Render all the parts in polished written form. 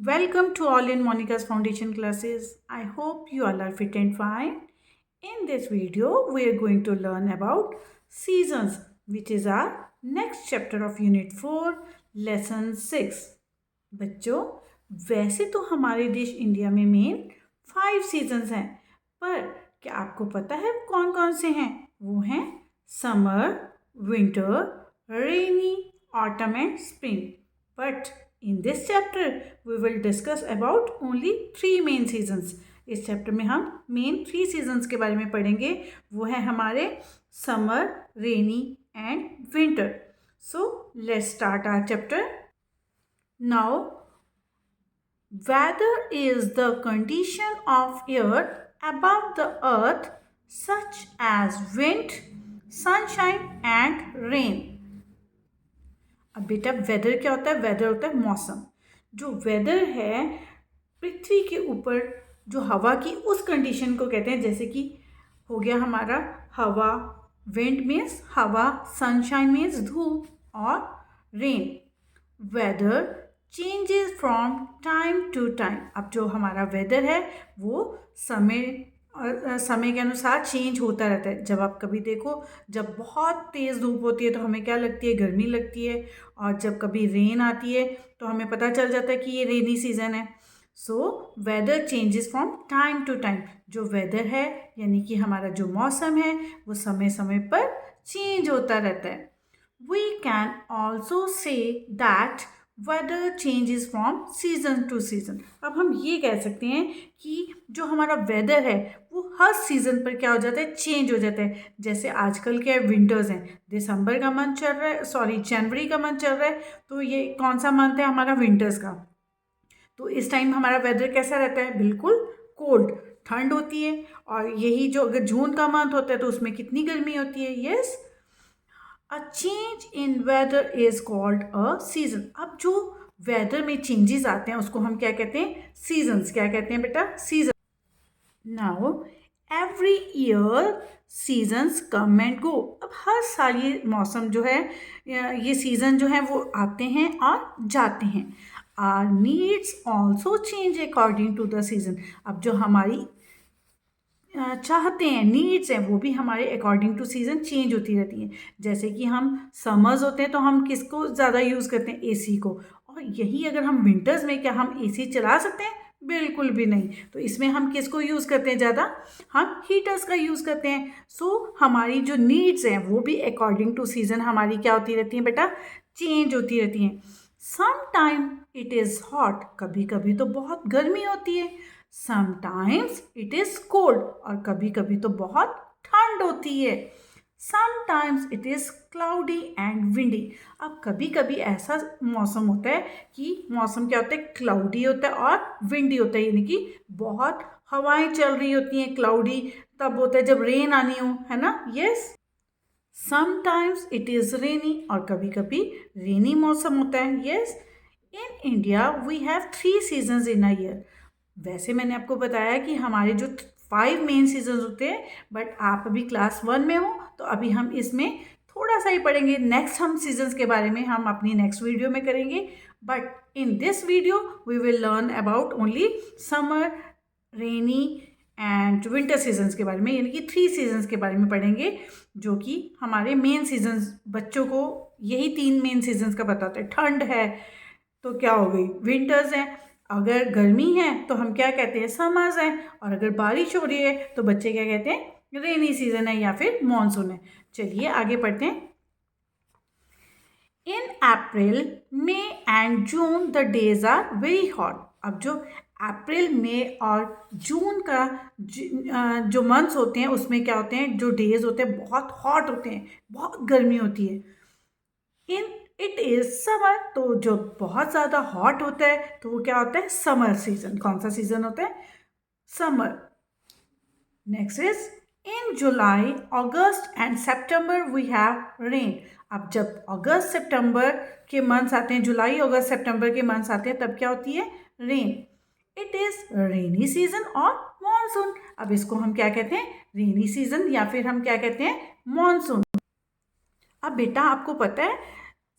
Welcome to all in Monica's Foundation classes. I hope you all are fit and fine. In this video, we are going to learn about seasons, which is our next chapter of Unit 4, Lesson 6. बच्चों, वैसे तो हमारे देश India में main 5 seasons हैं, पर क्या आपको पता है कौन कौन से हैं? वो हैं summer, winter, rainy, autumn and spring. But in this chapter we will discuss about only 3 main seasons. इस चैप्टर में हम मेन 3 सीजन्स के बारे में पढ़ेंगे. वो है हमारे summer, rainy and winter. So let's start our chapter. Now weather is the condition of air above the earth such as wind, sunshine and rain. अब बेटा वेदर क्या होता है? वेदर होता है मौसम. जो वेदर है पृथ्वी के ऊपर जो हवा की उस कंडीशन को कहते हैं. जैसे कि हो गया हमारा हवा, विंड मीन्स हवा, सनशाइन मीन्स धूप और rain. Weather changes from time to time. अब जो हमारा वेदर है वो समय के अनुसार चेंज होता रहता है. जब आप कभी देखो, जब बहुत तेज़ धूप होती है तो हमें क्या लगती है? गर्मी लगती है. और जब कभी रेन आती है तो हमें पता चल जाता है कि ये रेनी सीज़न है. So weather changes from time to time. जो वेदर है यानी कि हमारा जो मौसम है वो समय समय पर चेंज होता रहता है. We can also say that weather changes from season to season. अब हम ये कह सकते हैं कि जो हमारा वेदर है वो हर सीज़न पर क्या हो जाता है? चेंज हो जाता है. जैसे आजकल क्या है? विंटर्स हैं. दिसंबर का मंथ चल रहा है, जनवरी का मंथ चल रहा है. तो ये कौन सा मंथ है? हमारा विंटर्स का. तो इस टाइम हमारा वेदर कैसा रहता है? बिल्कुल कोल्ड, ठंड होती है. और यही जो अगर जून का मंथ होता है तो उसमें कितनी गर्मी होती है? Yes, a change in weather is called a season. अब जो वेदर में चेंजेस आते हैं उसको हम क्या कहते हैं? सीजन्स. क्या कहते हैं बेटा? Season. Now every year seasons come and go. अब हर साल ये मौसम जो है, ये सीज़न जो है वो आते हैं और जाते हैं. Our needs also change according to the season. अब जो हमारी चाहते हैं, नीड्स हैं, वो भी हमारे अकॉर्डिंग टू सीज़न चेंज होती रहती हैं. जैसे कि हम समर्स होते हैं तो हम किसको ज़्यादा यूज़ करते हैं? एसी को. और यही अगर हम विंटर्स में, क्या हम एसी चला सकते हैं? बिल्कुल भी नहीं. तो इसमें हम किसको यूज़ करते हैं ज़्यादा? हम हीटर्स का यूज़ करते हैं. सो हमारी जो नीड्स हैं वो भी अकॉर्डिंग टू सीज़न हमारी क्या होती रहती हैं बेटा? चेंज होती रहती हैं. Some time it is hot. कभी कभी तो बहुत गर्मी होती है. Sometimes it is cold. और कभी कभी तो बहुत ठंड होती है. Sometimes it is cloudy and windy. अब कभी कभी ऐसा मौसम होता है कि मौसम क्या होता है? क्लाउडी होता है और विंडी होता है. यानी कि बहुत हवाएं चल रही होती हैं. क्लाउडी तब होता है जब रेन आनी हो, है ना? Yes. Sometimes it is rainy. और कभी कभी रेनी मौसम होता है. Yes. In India we have 3 seasons in a year. वैसे मैंने आपको बताया कि हमारे जो 5 मेन सीजन्स होते हैं, बट आप अभी क्लास 1 में हो तो अभी हम इसमें थोड़ा सा ही पढ़ेंगे. नेक्स्ट हम सीजन्स के बारे में हम अपनी नेक्स्ट वीडियो में करेंगे. But in this video we will learn about only summer, rainy and winter seasons के बारे में. यानी कि 3 सीजन्स के बारे में पढ़ेंगे जो कि हमारे मेन सीजन्स. बच्चों को यही 3 मेन सीजन्स का पता होता है. ठंड है तो क्या हो गई? विंटर्स हैं. अगर गर्मी है तो हम क्या कहते हैं? समर्स हैं. और अगर बारिश हो रही है तो बच्चे क्या कहते हैं? रेनी सीजन है या फिर मॉनसून है. चलिए आगे पढ़ते हैं. In April, May and June the days are very hot. अब जो अप्रैल, मई और जून का जो मंथ्स होते हैं उसमें क्या होते हैं? जो डेज होते हैं बहुत हॉट होते हैं, बहुत गर्मी होती है. In it is summer. तो जो बहुत ज़्यादा हॉट होता है तो वो क्या होता है? Summer season. कौन सा सीजन होता है? Summer. Next is in July, August and September we have rain. अब जब अगस्त सितंबर के मंथ्स आते हैं, जुलाई अगस्त सितंबर के मंथ्स आते हैं, तब क्या होती है? Rain. It is rainy season और मॉनसून. अब इसको हम क्या कहते हैं? रेनी सीजन या फिर हम क्या कहते हैं? मॉनसून. अब बेटा आपको पता है,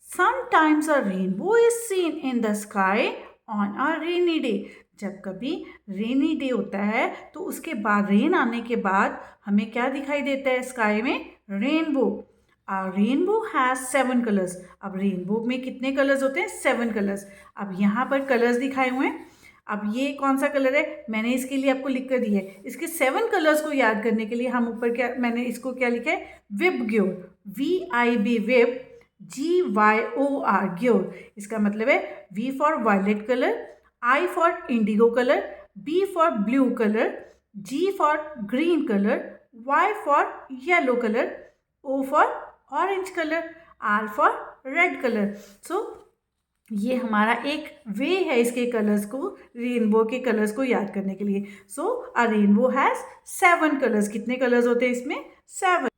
sometimes a rainbow is seen in the sky on a rainy day. जब कभी रेनी डे होता है तो उसके बाद रेन आने के बाद हमें क्या दिखाई देता है स्काई में? रेनबो। Rainbow has 7 colours. अब रेनबो में कितने कलर्स होते हैं? 7 कलर्स। अब यहाँ पर कलर्स दिखाए हुए हैं। अब ये कौन सा कलर है? मैंने इसके लिए आपको लिख कर दी है। इसके 7 कलर्स को याद करने के लिए हम ऊपर क्या, मैंने इसको क्या लिखा है? VIBGYOR, VIB VIB, GYOR GYOR. इसका मतलब है V for violet colour, I for indigo colour, B for blue colour, G for green colour, Y for yellow colour, O for orange colour, R for red colour. So ये हमारा एक वे है इसके colours को, rainbow के colours को याद करने के लिए। सो अ रेनबो हैज 7 कलर्स। कितने कलर्स होते हैं इसमें? 7।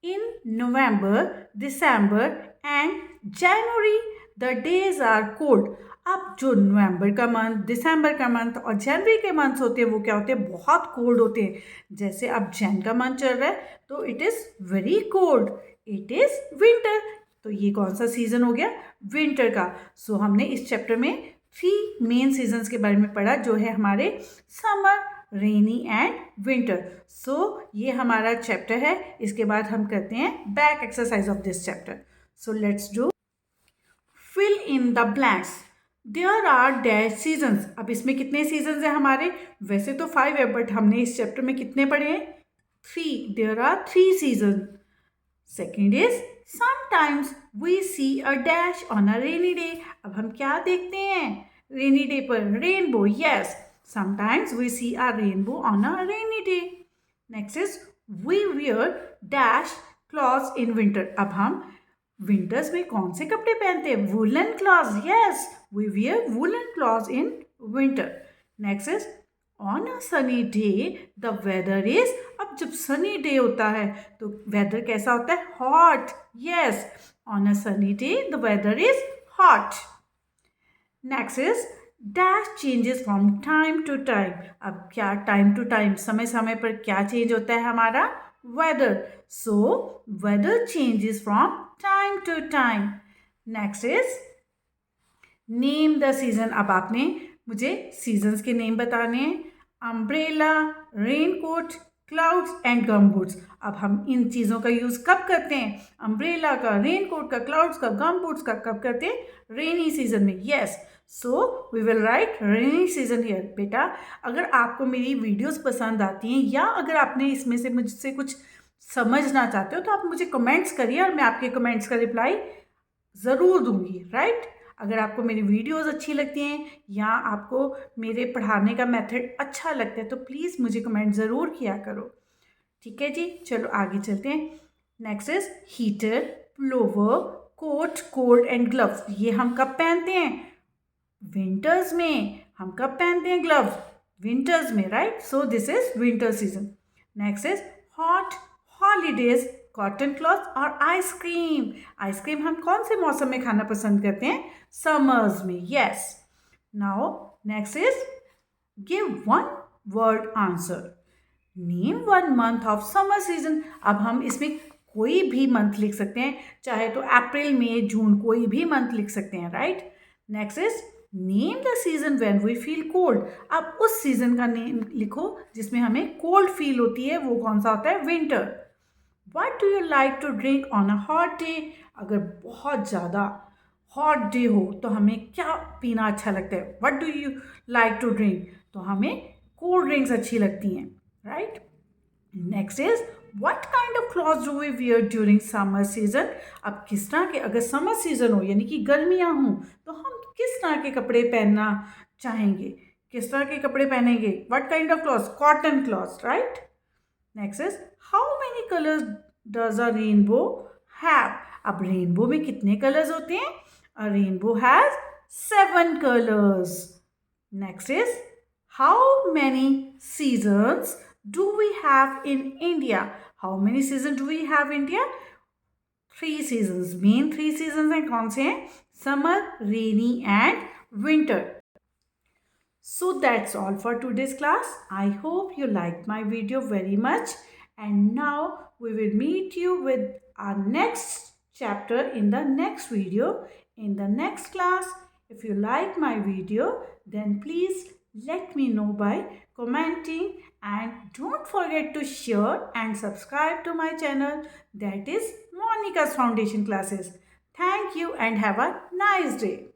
In November, December and January, the days are cold. अब जो नवंबर का मंथ, दिसंबर का मंथ और जनवरी के मंथ्स होते हैं वो क्या होते हैं? बहुत कोल्ड होते हैं। जैसे अब जैन का मंथ चल रहा है तो it is very cold, it is winter. तो ये कौन सा सीजन हो गया? विंटर का। सो हमने इस चैप्टर में 3 मेन सीजन्स के बारे में पढ़ा जो है हमारे summer, rainy and winter. So ये हमारा चैप्टर है। इसके बाद हम करते हैं back exercise of this chapter. So let's do fill in the blanks. There are dash seasons. अब इसमें कितने सीजन्स हैं हमारे? वैसे तो 5 है बट हमने इस चैप्टर में कितने पढ़े हैं? 3। There are 3 season. Second is sometimes we see a dash on a rainy day. अब हम क्या देखते हैं रेनी डे पर? Rainbow. Yes, sometimes we see a rainbow on a rainy day. Next is we wear dash clothes in winter. अब हम winters में कौन से कपड़े पहनते हैं? Woollen clothes. Yes, we wear woolen clothes in winter. Next is on a sunny day the weather is, अब जब sunny day होता है तो weather कैसा होता है? hot. Yes, on a sunny day the weather is hot. Next is dash changes from time to time. अब क्या टाइम टू टाइम, समय समय पर क्या चेंज होता है हमारा? weather. So weather changes from time to time. Next is name the season. अब आपने मुझे सीजन्स के नेम बताने हैं। Umbrella, raincoat, clouds and gumboots. अब हम इन चीज़ों का यूज़ कब करते हैं? अम्ब्रेला का, रेनकोट का, क्लाउड्स का, गमबूट्स का कब करते हैं? रेनी सीजन में। Yes, so we will write rainy season here. बेटा अगर आपको मेरी वीडियोस पसंद आती हैं या अगर आपने इसमें से मुझसे कुछ समझना चाहते हो तो आप मुझे कमेंट्स करिए और मैं आपके कमेंट्स का रिप्लाई ज़रूर दूंगी। राइट? अगर आपको मेरी वीडियोस अच्छी लगती हैं या आपको मेरे पढ़ाने का मेथड अच्छा लगता है तो प्लीज़ मुझे कमेंट ज़रूर किया करो। ठीक है जी, चलो आगे चलते हैं। Next is heater, pullover, coat, cold and gloves. ये हम कब पहनते हैं? विंटर्स में। हम कब पहनते हैं ग्लव्स? विंटर्स में। Right? So this is winter season. Next is hot, holidays, cotton cloth और आइसक्रीम। आइसक्रीम हम कौन से मौसम में खाना पसंद करते हैं? समर्स में। Yes. Now next is give 1 word answer. Name 1 month of summer season. अब हम इसमें कोई भी मंथ लिख सकते हैं, चाहे तो अप्रैल, मई, जून, कोई भी मंथ लिख सकते हैं। Right? Next is name the season when we feel cold. अब उस सीजन का नेम लिखो जिसमें हमें कोल्ड फील होती है, वो कौन सा होता है? Winter. What do you like to drink on a hot day? अगर बहुत ज़्यादा हॉट डे हो तो हमें क्या पीना अच्छा लगता है? What do you like to drink? तो हमें कोल्ड ड्रिंक्स अच्छी लगती हैं। Right? Next is what kind of clothes do we wear during summer season? अब किस तरह के, अगर समर सीजन हो यानी कि गर्मियाँ हों तो हम किस तरह के कपड़े पहनना चाहेंगे? किस तरह के कपड़े पहनेंगे? What kind of clothes? Cotton clothes. Right? Next is how many colours does a rainbow have? अब रेनबो में कितने कलर्स होते हैं? A rainbow has 7 colours. Next is how many seasons do we have in India? How many season do we have India? 3 seasons. Main 3 seasons हैं कौन से हैं? Summer, rainy and winter. So that's all for today's class. I hope you liked my video very much. And now we will meet you with our next chapter in the next video, in the next class. If you like my video, then please let me know by commenting, and don't forget to share and subscribe to my channel, that is Monica's Foundation Classes. Thank you and have a nice day.